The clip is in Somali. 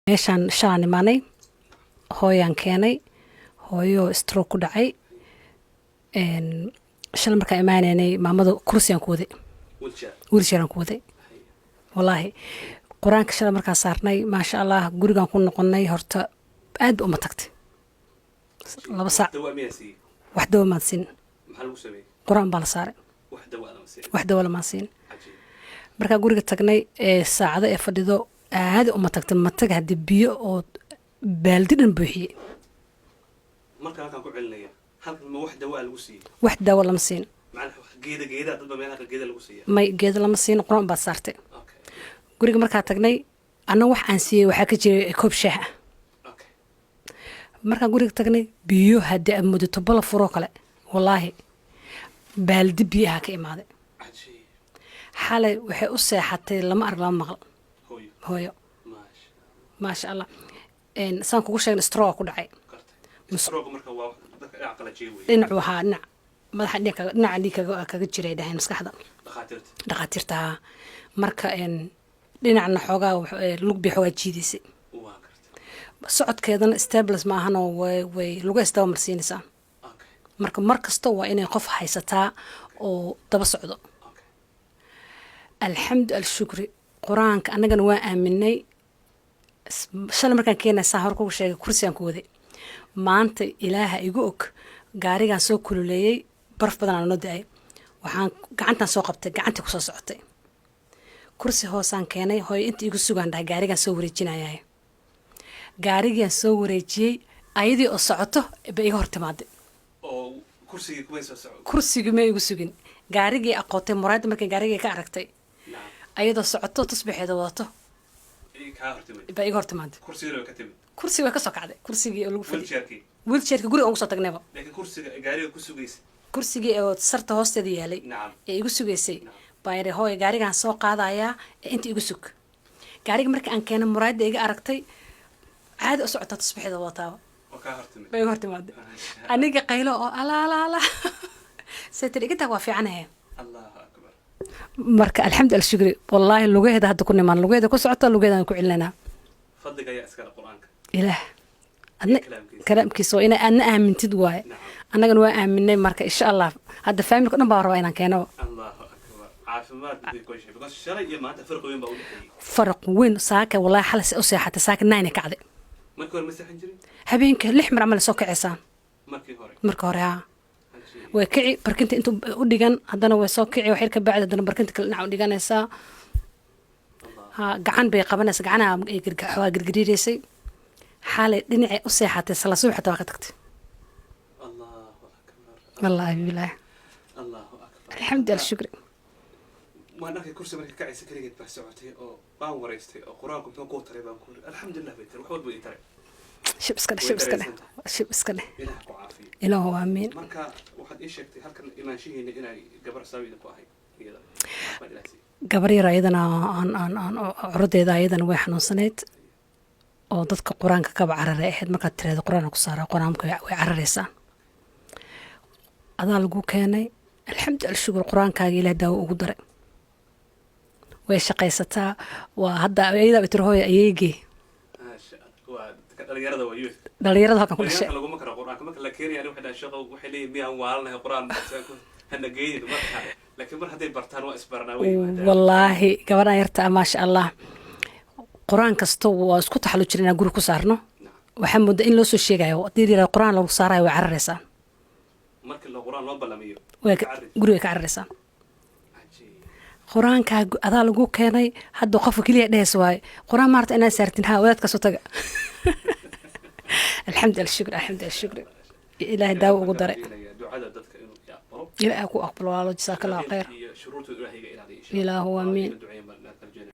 meeshaan shalaan imaanay hooyaan keenay hooyo stroke ku dhacay shalay markaan imaanaynay maamada kursiyaan ku waday wiilshaaraan ku waday wallaahi qur-aanka shalay markaan saarnay maasha allah gurigaan ku noqonnay horta aad ba uma tagtay 2 saac wax dawa maan siin qur-aan baa la saaray wax dawa lama siin markaa guriga tagnay saacado ee fadhido aad uma tagtay matag haddii biyo oo baaldi dhan buuxiyey marka halkaan ku celinaya halkan ma wax dawaa lagu siiyey wax dawo lama siin geeda dadba meelaha geeda lagu siiya may geeda lama siin qur-aan baad saartay guriga markaa tagnay anna wax aan siiyey waxaa ka jiray koob shaah ah markaan guriga tagnay biyo haddii aad mudato bala furoo kale wallaahi baaldi biyaha ka imaaday xalay waxay u seexatay lama arag lama maqal hooyo maasha allah saan kugu sheegna stroke ku dhacay dhinacu ahaa dhinac madaxa dhinaca dhiig kaga jiray dhahayn maskaxda dhakhaatiirta marka dhinacna xoogaa lugbi xoogaa jiidaysay socodkeedana stables ma ahanoo way luga isdaba marsiinaysaa marka mar kasta waa inay qof haysataa oo daba socdo alxamdu alshukri qur-aanka annagana waa aaminay shalay markaan keenaysaan hor kugu sheegay kursiyaan ku waday maanta ilaaha igu og gaarigaan soo kululeeyey baraf badanaa noo da-ay waxaan gacantaan soo qabtay gacantii kusoo socotay kursi hoosaan keenay hooyo inta igu sugaan dhahay gaarigaan soo wareejinayahay gaarigaan soo wareejiyey ayadii oo socoto ba iga hor timaaday kursigii ma igu sugin gaarigii aqootay muraayadda markay gaarigii ka aragtay ayadoo socoto tusbaxeeda wadato ba iga hor timaaday kursi way ka soo kacday kursigii oo lagu fadhiyay wiilshaarkii guriga ugu soo tagnayba kursigii oo sarta hoosteeda yaalay ee igu sugaysay baa yidhi hooyo gaarigaan soo qaadayaa ee inta igu sug gaariga markii aan keenay muraayadda iga aragtay caadi u socotaa tusbaxeeda wadataaba ba iga hor timaaday aniga qaylo oo alaalaala saytiri igintaa waa fiicanahe marka alxamdu alshukri wallaahi lugaheeda hadda ku nimaan lugaheeda ku socota lugaheedaan ku celinaynaa fadliga ayaa iskala qur-aanka ilaah adna kalaamkiisa waa inaa aadna aamintid waaye annagana waa aaminay marka insha allah hadda faamilka dhan baa rabaa inaan keeno faraq weyn saaka wallaahi xalas u seexatay saaka 9 kacday habeenka 6 mar amal soo kaceysaan marka hore haa way kici barkinta intuu u dhigan haddana way soo kici waxyar ka bacdi haddana barkinta kale dhinac u dhiganaysaa gacan bay qabanaysa gacanaha ay waa girgiriiraysay xaalay dhinacay u seexatay sala subax xataa waa ka tagtay wallaahi bilaahi alxamdu alshukri waan arkay kursi markay kacaysa kaligeed baa socotay oo waan wareystay oo qur-aanku muxuu kuu taray baan ku iri alxamdulilah bay tiri waxbaad buu ii taray shib iska dheh ilaah ku caafiyo ilaahu aamiin marka waxaad ii sheegtay halkan imaanshihiina inay gabar saawida ku ahayd iyada gabar yar ayadana aan corodeeda ayadana way xanuunsanayd oo dadka qur-aanka kaba cararay ahayd markaad tiraahdo qur-aan ku saaraa qur-aanka way cararaysaa adaa lagu keenay alxamdu alshukr qur-aankaaga ilaah daawo ugu daray way shaqaysataa waa hadda ayada bay tiri hooyo ayeygii dhalinyarada halkan ku dhashay laguma karo qur-aanka marka la keenayo waxay dhahaan shaqo waxay leeyihin miyaan waalanahay qur-aan hana geeynin marka laakiin mar hadday bartaan waa isbarnaa wallaahi gabadhan yarta maasha allah qur-aan kasta waa isku taxalu jira inaan guri ku saarno waxaa muddo in loo soo sheegayo haddii yidhahdo qur-aan lagu saarayo way cararaysaa markii la qur-aan loo ballamiyo guriga ka cararaysaa qur-aankaa adaa lagu keenay hadda qofka keliya dhehaysa waaye qur-aan maarta inaad saartin haa wadaadkaasoo taga alxamdu alshukri ilaahay daawo ugu daray ilaahay ku aqbalo walaalo jasaaka allahu khayr ilaahu aamiin